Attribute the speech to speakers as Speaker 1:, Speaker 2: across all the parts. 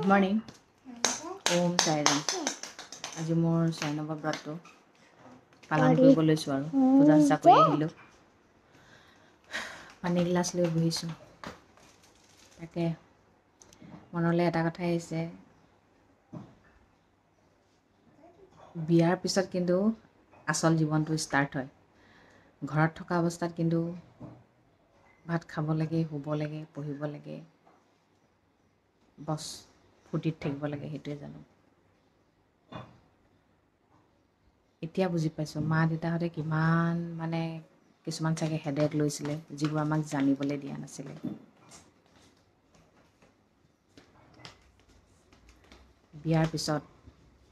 Speaker 1: Good morning. Om Sairam. আজি মোৰ 6 number ব্ৰতটো পালন কৰিব লৈছোঁ আৰু পূজা চূজা কৰি আহিলোঁ। পানী গিলাচ লৈ বহিছোঁ। তাকে মনলৈ এটা কথা আহিছে, বিয়াৰ পিছত কিন্তু আচল জীৱনটো ষ্টাৰ্ট হয়। ঘৰত থকা অৱস্থাত কিন্তু ভাত খাব লাগে, শুব লাগে, পঢ়িব লাগে, বছ ফূৰ্তিত থাকিব লাগে, সেইটোৱে জানো। এতিয়া বুজি পাইছোঁ মা দেউতাহঁতে কিমান কিছুমান চাগে হেডেক লৈছিলে, যিবোৰ আমাক জানিবলৈ দিয়া নাছিলে। বিয়াৰ পিছত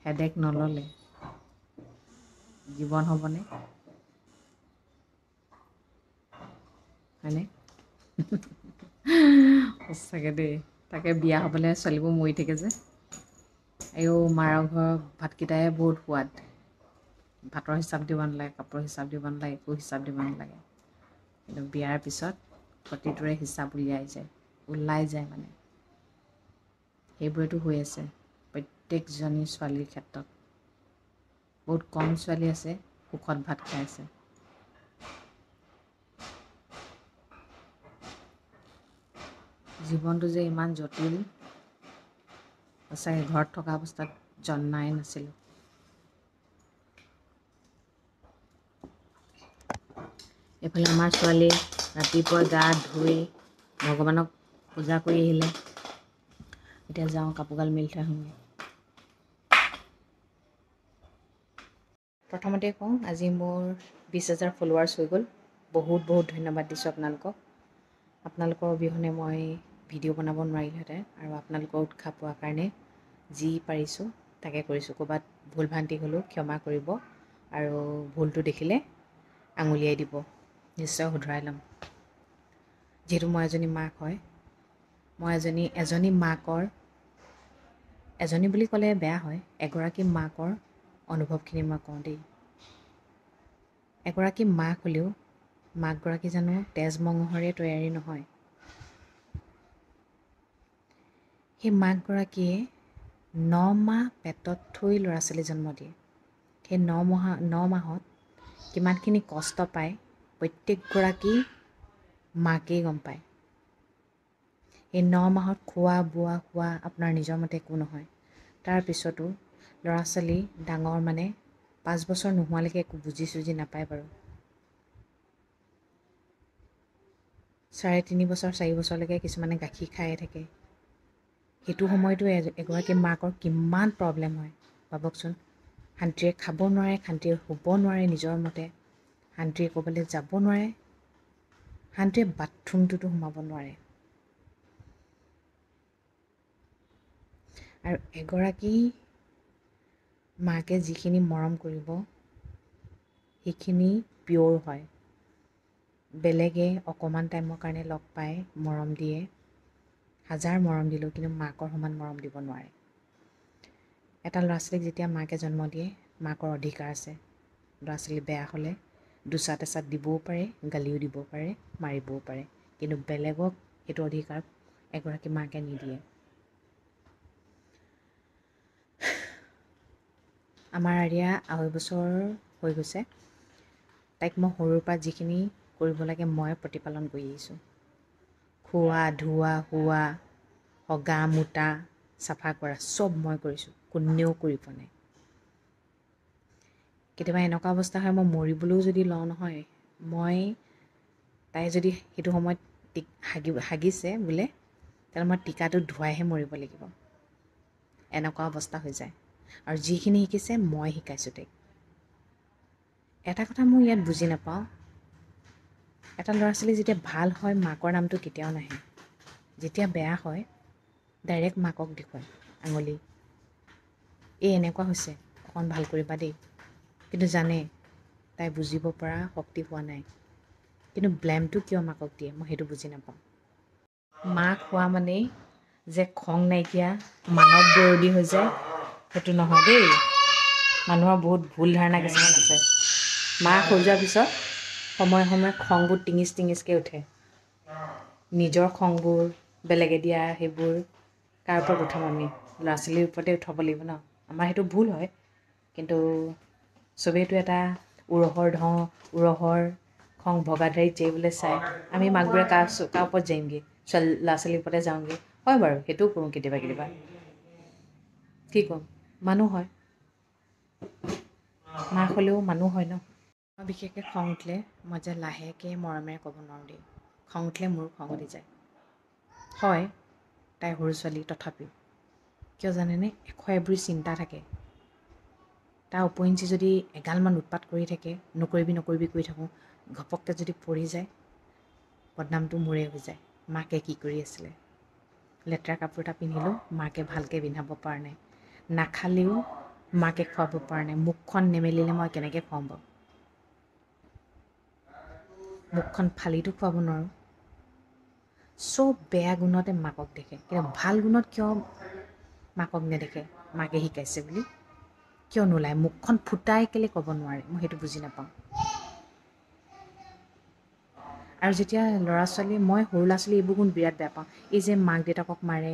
Speaker 1: হেডেক নল'লে জীৱন হ'বনে? হয়নে? সঁচাকৈ দেই। তাকে বিয়া হ'বলৈ ছোৱালীবোৰ মৰি থাকে যে। মাৰৰ ঘৰৰ ভাতকেইটাই বহুত সোৱাদ। ভাতৰ হিচাপ দিব নালাগে, কাপোৰৰ হিচাপ দিব নালাগে, একো হিচাপ দিব নালাগে। কিন্তু বিয়াৰ পিছত প্ৰতিটোৰে হিচাপ ওলাই যায় মানে। সেইবোৰেতো হৈ আছে প্ৰত্যেকজনী ছোৱালীৰ ক্ষেত্ৰত। বহুত কম ছোৱালী আছে সুখত ভাত খাই আছে। জীৱনটো যে ইমান জটিল, সঁচাকৈ ঘৰত থকা অৱস্থাত জনাই নাছিলোঁ। এইফালে আমাৰ ছোৱালী ৰাতিপুৱা গা ধুই ভগৱানক পূজা কৰি আহিলে। এতিয়া যাওঁ কাপোৰগাল মেলি থৈ আহোঁগৈ। প্ৰথমতে কওঁ, আজি মোৰ 20,000 ফলোৱাৰ্ছ হৈ গ'ল। বহুত বহুত ধন্যবাদ দিছোঁ আপোনালোকক। আপোনালোকৰ অবিহনে মই ভিডিঅ' বনাব নোৱাৰিলোহেঁতেন, আৰু আপোনালোকৰ উৎসাহ পোৱাৰ কাৰণে যি পাৰিছোঁ তাকে কৰিছোঁ। ক'ৰবাত ভুল ভ্ৰান্তি হ'লেও ক্ষমা কৰিব, আৰু ভুলটো দেখিলে আঙুলিয়াই দিব, নিশ্চয় শুধৰাই ল'ম। যিহেতু মই এজনী মাক হয়, মই এজনী মাকৰ, এজনী বুলি ক'লে বেয়া হয়, এগৰাকী মাকৰ অনুভৱখিনি মই কওঁ দেই। এগৰাকী মাক হ'লেও মাকগৰাকী জানো তেজ মঙহৰে তৈয়াৰী নহয়? সেই মাকগৰাকীয়ে 9 মাহ পেটত থৈ ল'ৰা ছোৱালী জন্ম দিয়ে। সেই 9 মাহত কিমানখিনি কষ্ট পায় প্ৰত্যেকগৰাকী মাকেই গম পায়। এই 9 মাহত খোৱা বোৱা শোৱা আপোনাৰ নিজৰ মতে একো নহয়। তাৰপিছতো ল'ৰা ছোৱালী ডাঙৰ 5 বছৰ নোহোৱালৈকে একো বুজি চুজি নাপায় বাৰু। 3.5 বছৰ 4 বছৰলৈকে কিছুমানে গাখীৰ খায়ে থাকে। সেইটো সময়তো এগৰাকী মাকৰ কিমান প্ৰব্লেম হয় ভাবকচোন। শান্তিৰে খাব নোৱাৰে, শান্তিৰে শুব নোৱাৰে নিজৰ মতে, শান্তিৰে ক'বলৈ যাব নোৱাৰে, শান্তিৰে বাথৰুমটোতো সোমাব নোৱাৰে। আৰু এগৰাকী মাকে যিখিনি মৰম কৰিব সেইখিনি পিয়'ৰ হয়। বেলেগে অকণমান টাইমৰ কাৰণে লগ পাই মৰম দিয়ে, হাজাৰ মৰম দিলেও কিন্তু মাকৰ সমান মৰম দিব নোৱাৰে। এটা ল'ৰা ছোৱালীক যেতিয়া মাকে জন্ম দিয়ে, মাকৰ অধিকাৰ আছে। ল'ৰা ছোৱালী বেয়া হ'লে দুচাট এচাট দিবও পাৰে, গালিও দিব পাৰে, মাৰিবও পাৰে। কিন্তু বেলেগক সেইটো অধিকাৰ এগৰাকী মাকে নিদিয়ে। আমাৰ আৰিয়া 2.5 বছৰ হৈ গৈছে। তাইক মই সৰুৰ পৰা যিখিনি কৰিব লাগে মই প্ৰতিপালন কৰি আহিছোঁ। খোৱা, ধোৱা, শোৱা, হগা মোটা, চাফা কৰা চব মই কৰিছোঁ, কোনেও কৰি পোৱা নাই। কেতিয়াবা এনেকুৱা অৱস্থা হয় মই মৰিবলৈও যদি লওঁ নহয়, তাই যদি সেইটো সময়ত হাগিছে বোলে, তেতিয়াহ'লে মই টিকাটো ধুৱাইহে মৰিব লাগিব। এনেকুৱা অৱস্থা হৈ যায়। আৰু যিখিনি শিকিছে মই শিকাইছোঁ তাইক। এটা কথা মই ইয়াত বুজি নাপাওঁ, এটা ল'ৰা ছোৱালী যেতিয়া ভাল হয় মাকৰ নামটো কেতিয়াও নাহে। যেতিয়া বেয়া হয় ডাইৰেক্ট মাকক দেখুৱায় আঙুলি, এনেকুৱা হৈছে, অকণ ভাল কৰিবা দেই। কিন্তু জানে তাই বুজিব পৰা শক্তি হোৱা নাই। কিন্তু ব্লেমটো কিয় মাকক দিয়ে মই সেইটো বুজি নাপাওঁ। মাক হোৱা মানেই যে খং নাইকিয়া মানৱ বিৰোধী হৈ যায়, সেইটো নহয় দেই। মানুহৰ বহুত ভুল ধাৰণা কিছুমান আছে। মাক হৈ যোৱাৰ পিছত সময়ে সময়ে খংবোৰ টিঙিচকৈ উঠে। নিজৰ খংবোৰ, বেলেগে দিয়া সেইবোৰ কাৰ ওপৰত উঠাম আমি ল'ৰা ছোৱালীৰ ওপৰতে উঠাব লাগিব ন আমাৰ সেইটো ভুল হয় কিন্তু চবেইতো এটা উৰহৰ খং ভগাদাৰীত যাবলৈ চায় আমি মাকবোৰে কাৰ ওপৰত যামগৈ ল'ৰা ছোৱালীৰ ওপৰতে যাওঁগৈ হয় বাৰু সেইটোও কৰোঁ কেতিয়াবা কি ক'ম মানুহ হয় মাক হ'লেও মানুহ হয় ন মই বিশেষকৈ খং উঠিলে মই যে লাহেকৈ মৰমেৰে ক'ব নোৱাৰোঁ দেই খং উঠিলে মোৰ খং উঠি যায় হয় তাই সৰু ছোৱালী তথাপিও কিয় জানেনে এশ এভৰি চিন্তা থাকে তাৰ উপৰিঞ্চি যদি এগালমান উৎপাত কৰি থাকে নকৰিবি কৰি থাকোঁ ঘপককৈ যদি পৰি যায় বদনামটো মোৰে হৈ যায় মাকে কি কৰি আছিলে লেতেৰা কাপোৰ এটা পিন্ধিলেও মাকে ভালকৈ পিন্ধাব পৰা নাই নাখালেও মাকে খুৱাব পৰা নাই মুখখন নেমেলিলে মই কেনেকৈ খুৱাম বাৰু মুখখন ফালিটো খুৱাব নোৱাৰোঁ চব বেয়া গুণতে মাকক দেখে কিন্তু ভাল গুণত কিয় মাকক নেদেখে মাকে শিকাইছে বুলি কিয় নোলায় মুখখন ফুটাই কেলৈ ক'ব নোৱাৰে মই সেইটো বুজি নাপাওঁ আৰু যেতিয়া ল'ৰা ছোৱালী মই সৰু ল'ৰা ছোৱালী এইবোৰ গুণ বিৰাট বেয়া পাওঁ এই যে মাক দেউতাকক মাৰে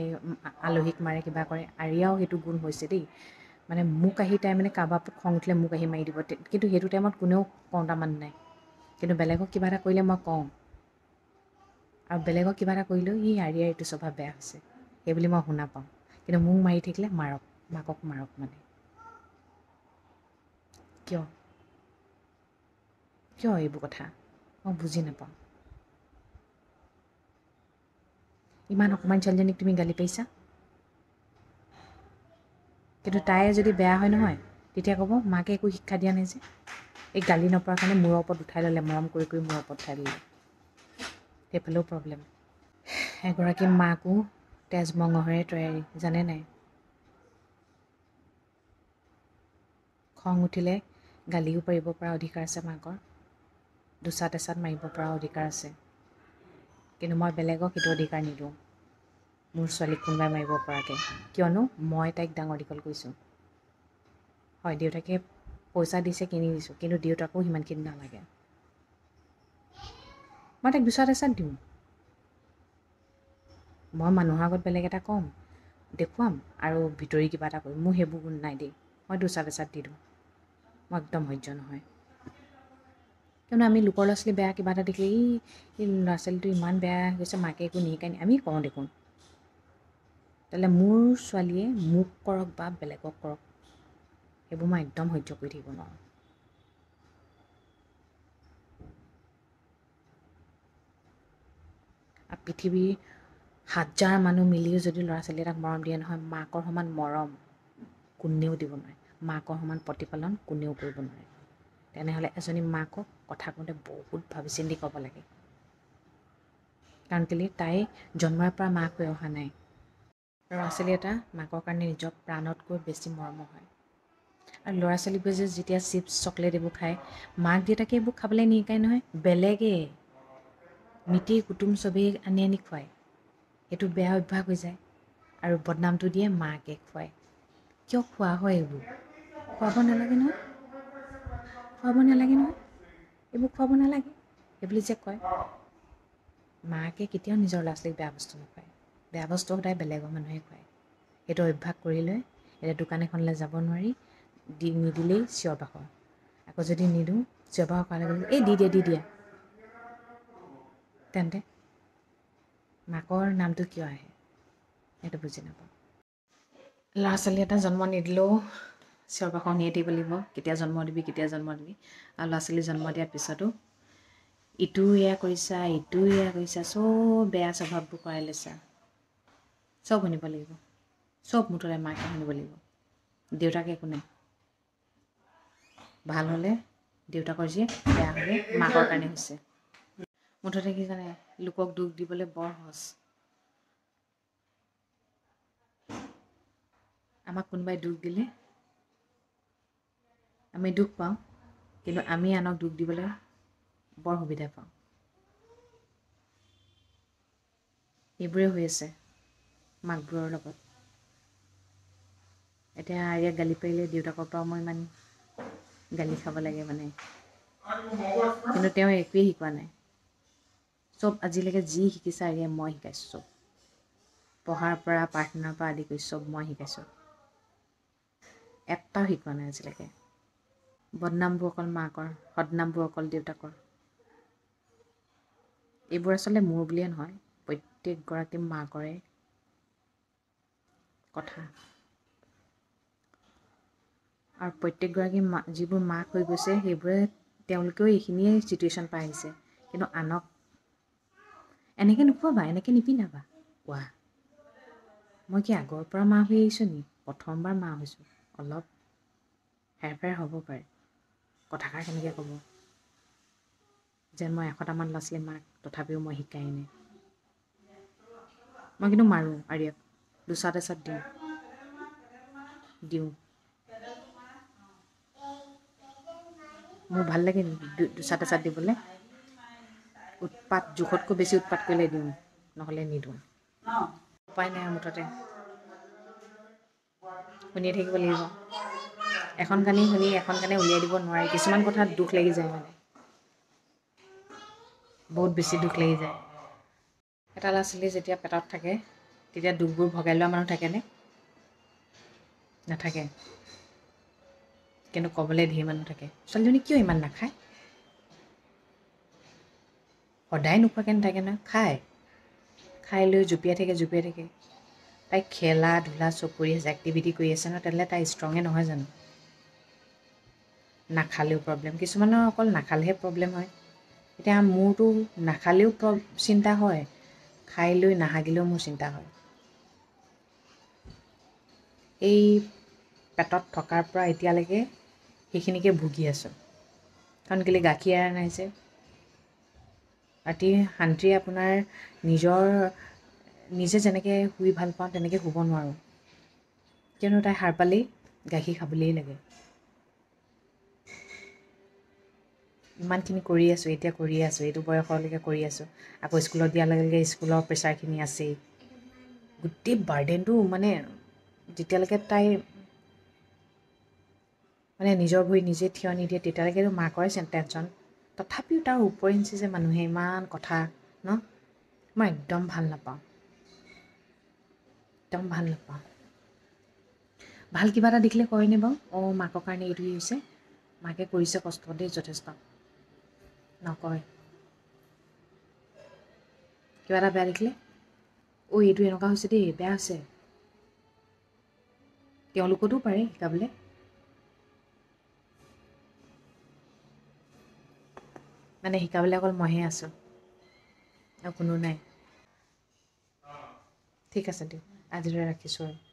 Speaker 1: আলহীক মাৰে কিবা কৰে আৰিয়াও সেইটো গুণ হৈছে দেই মানে মোক আহি তাই মানে কাৰোবাৰ ওপৰত খং উঠিলে মোক আহি মাৰি দিব কিন্তু সেইটো টাইমত কোনেও কওঁতা মানুহ নাই কিন্তু বেলেগক কিবা এটা কৰিলে মই কওঁ আৰু বেলেগক কিবা এটা কৰিলেও ই আৰিয়াৰ এইটো স্বভাৱ বেয়া হৈছে সেইবুলি মই শুনা পাওঁ কিন্তু মোক মাৰি থাকিলে মাৰক মাকক মাৰক মানে কিয় এইবোৰ কথা মই বুজি নাপাওঁ ইমান অকণমান ছোৱালীজনীক তুমি গালি পাৰিছা কিন্তু তাই যদি বেয়া হয় নহয় তেতিয়া ক'ব মাকে একো শিক্ষা দিয়া নাই যে এই গালি নপৰাৰ কাৰণে মূৰৰ ওপৰত উঠাই ল'লে মৰম কৰি মূৰৰ ওপৰত উঠাই ল'লে সেইফালেও প্ৰব্লেম এগৰাকী মাকো তেজ মঙহেৰে তৈয়াৰী জানে নাই খং উঠিলে গালিও পাৰিব পৰা অধিকাৰ আছে মাকৰ দুচাট এচাট মাৰিব পৰা অধিকাৰ আছে কিন্তু মই বেলেগক সেইটো অধিকাৰ নিদিওঁ মোৰ ছোৱালীক কোনোবাই মাৰিব পৰাকৈ কিয়নো মই তাইক ডাঙৰ দীঘল কৰিছোঁ হয় দেউতাকে পইচা দিছে কিনি দিছোঁ কিন্তু দেউতাকো সিমানখিনি নালাগে মই তাইক দুচাট এচাট দিওঁ মই মানুহৰ আগত বেলেগ এটা ক'ম দেখুৱাম আৰু ভিতৰি কিবা এটা কৰিম মোৰ সেইবোৰ গুণ নাই দেই মই দুচাট এচাট দি দিওঁ মই একদম সহ্য নহয় কিয়নো আমি লোকৰ ল'ৰা ছোৱালী বেয়া কিবা এটা দেখিলে এই ল'ৰা ছোৱালীটো ইমান বেয়া হৈছে মাকে একো নিশিকাই আমি কওঁ দেখোন তেতিয়াহ'লে মোৰ ছোৱালীয়ে মোক কৰক বা বেলেগক কৰক সেইবোৰ মই একদম সহ্য কৰি থাকিব নোৱাৰোঁ আৰু পৃথিৱীৰ 1000 মানুহ মিলিও যদি ল'ৰা ছোৱালী এটাক মৰম দিয়ে নহয় মাকৰ সমান মৰম কোনেও দিব নোৱাৰে মাকৰ সমান প্ৰতিপালন কোনেও কৰিব নোৱাৰে তেনেহ'লে এজনী মাকক কথা কওঁতে বহুত ভাবি চিন্তি ক'ব লাগে কাৰণ কেলৈ তাই জন্মৰ পৰা মাক হৈ অহা নাই ল'ৰা ছোৱালী এটা মাকৰ কাৰণে নিজক প্ৰাণতকৈ বেছি মৰমৰ হয় আৰু ল'ৰা ছোৱালীবোৰে যে যেতিয়া চিপছ চকলেট এইবোৰ খায় মাক দেউতাকে এইবোৰ খাবলৈ নিশিকায় নহয় বেলেগে মিতিৰ কুটুম চবেই আনি খুৱায় সেইটো বেয়া অভ্যাস হৈ যায় আৰু বদনামটো দিয়ে মাকে খুৱায় কিয় খোৱা হয় এইবোৰ খুৱাব নালাগে নহয় এইবোৰ খুৱাব নালাগে সেইবুলি যে কয় মাকে কেতিয়াও নিজৰ ল'ৰা ছোৱালীক বেয়া বস্তু নোখোৱায় বেয়া বস্তু সদায় বেলেগৰ মানুহে খুৱায় সেইটো অভ্যাস কৰি লৈ এতিয়া দোকান এখনলৈ যাব নোৱাৰি নিদিলেই চিঞৰ বাখৰ আকৌ যদি নিদিওঁ চিঞৰ বাখৰ কৰাৰ লগে এই দি দিয়া তেন্তে মাকৰ নামটো কিয় আহে সেইটো বুজি নাপাওঁ ল'ৰা ছোৱালী এটা জন্ম নিদিলেও চিঞৰ বাখৰ শুনিয়ে থাকিব লাগিব কেতিয়া জন্ম দিবি আৰু ল'ৰা ছোৱালী জন্ম দিয়াৰ পিছতো ইটো এয়া কৰিছা চব বেয়া স্বভাৱবোৰ কৰাই লৈছা চব শুনিব লাগিব চব মুঠতে মাকে শুনিব লাগিব দেউতাকে একো নাই ভাল হ'লে দেউতাকৰ জীয়েক বেয়া হ'লে মাকৰ কাৰণে হৈছে মুঠতে কি জানে লোকক দুখ দিবলৈ বৰ সহজ আমাক কোনোবাই দুখ দিলে আমি দুখ পাওঁ কিন্তু আমি আনক দুখ দিবলৈ বৰ সুবিধা পাওঁ এইবোৰে হৈ আছে মাকবোৰৰ লগত এতিয়া আৰিয়াক গালি পাৰিলে দেউতাকৰ পৰাও মই ইমান গালি খাব লাগে মানে কিন্তু তেওঁ একোৱেই শিকোৱা নাই চব আজিলৈকে যি শিকিছে আৰিয়াই মই শিকাইছোঁ চব পঢ়াৰ পৰা প্ৰাৰ্থনাৰ পৰা আদি কৰি চব মই শিকাইছোঁ। এটাও শিকোৱা নাই আজিলৈকে। বদনামবোৰ অকল মাকৰ, সদনামবোৰ অকল দেউতাকৰ। এইবোৰ আচলতে মোৰ বুলিয়ে নহয়, প্ৰত্যেকগৰাকী মাকৰে কথা। আৰু প্ৰত্যেকগৰাকী যিবোৰ মাক হৈ গৈছে সেইবোৰে তেওঁলোকেও এইখিনিয়ে চিটুৱেশ্যন পাই আহিছে। কিন্তু আনক এনেকৈ নোখোৱাবা, এনেকৈ নিপিন্ধাবা। ৱাহ, মই কি আগৰ পৰা মা হৈ আহিছোঁ নি? প্ৰথমবাৰ মা হৈছোঁ। অলপ হেৰফেৰ হ'ব পাৰে। কথাষাৰ কেনেকৈ ক'ব যেন মই 100টামান ল'ৰা ছোৱালী মাক, তথাপিও মই শিকাই নাই। মই কিন্তু মাৰোঁ আৰিয়াক, দুচাট এচাট দিওঁ। মোৰ ভাল লাগে দুচাট এচাট দিবলৈ। উৎপাত, জোখতকৈ বেছি উৎপাত কৰিলে দিওঁ, নহ'লে নিদিওঁ। উপায় নাই মুঠতে শুনিয়ে থাকিব লাগিব। এখন কাণে শুনি এখন কাণে উলিয়াই দিব নোৱাৰি। কিছুমান কথাত দুখ লাগি যায়, মানে বহুত বেছি দুখ লাগি যায়। এটা ল'ৰা ছোৱালী যেতিয়া পেটত থাকে তেতিয়া দুখবোৰ ভগাই লোৱা মানুহ থাকেনে? নাথাকে। কিন্তু ক'বলৈ ধেৰ মানুহ থাকে, ছোৱালীজনী কিয় ইমান নাখায়? সদায় নোখোৱাকৈ নাথাকে নহয়, খাই লৈ জঁপিয়াই থাকে। তাই খেলা ধূলা চব কৰি আছে, এক্টিভিটি কৰি আছে নহয়, তেনেহ'লে তাই ষ্ট্ৰঙে নহয় জানো? নাখালেও প্ৰব্লেম, কিছুমানৰ অকল নাখালেহে প্ৰব্লেম হয়। এতিয়া মোৰতো নাখালেও চিন্তা হয়, খাই লৈ নাহাগিলেও মোৰ চিন্তা হয়। এই পেটত থকাৰ পৰা এতিয়ালৈকে সেইখিনিকে ভুগি আছোঁ। কাৰণ কেলৈ গাখীৰ এৰা নাই যে। ৰাতি শান্তিৰে আপোনাৰ নিজে যেনেকৈ শুই ভাল পাওঁ তেনেকৈ শুব নোৱাৰোঁ। কিয়নো তাই সাৰ পালেই গাখীৰ খাবলেই লাগে। ইমানখিনি কৰি আছোঁ, এতিয়া কৰি আছোঁ, এইটো বয়সলৈকে কৰি আছোঁ। আকৌ স্কুলত দিয়াৰ লগে লগে স্কুলৰ প্ৰেছাৰখিনি আছেই। গোটেই বাৰ্ডেনটো মানে যেতিয়ালৈকে তাই মানে নিজৰ ভৰিত নিজে থিয় নিদিয়ে তেতিয়ালৈকেতো মাকৰে টেনশ্যন। তথাপিও তাৰ উপৰিঞ্চি যে মানুহে ইমান কথা ন, মই একদম ভাল নাপাওঁ। ভাল কিবা এটা দেখিলে কয়নে বাৰু, অঁ মাকৰ কাৰণে এইটো হৈছে, মাকে কৰিছে কষ্ট দেই যথেষ্ট। নকয়। কিবা এটা বেয়া দেখিলে, এইটো এনেকুৱা হৈছে দেই, বেয়া হৈছে। তেওঁলোকতো পাৰে শিকাবলৈ। মানে শিকাবলৈ অকল মইহে আছোঁ আৰু কোনো নাই। ঠিক আছে দিয়ক, আজিলৈ ৰাখিছোঁ আৰু।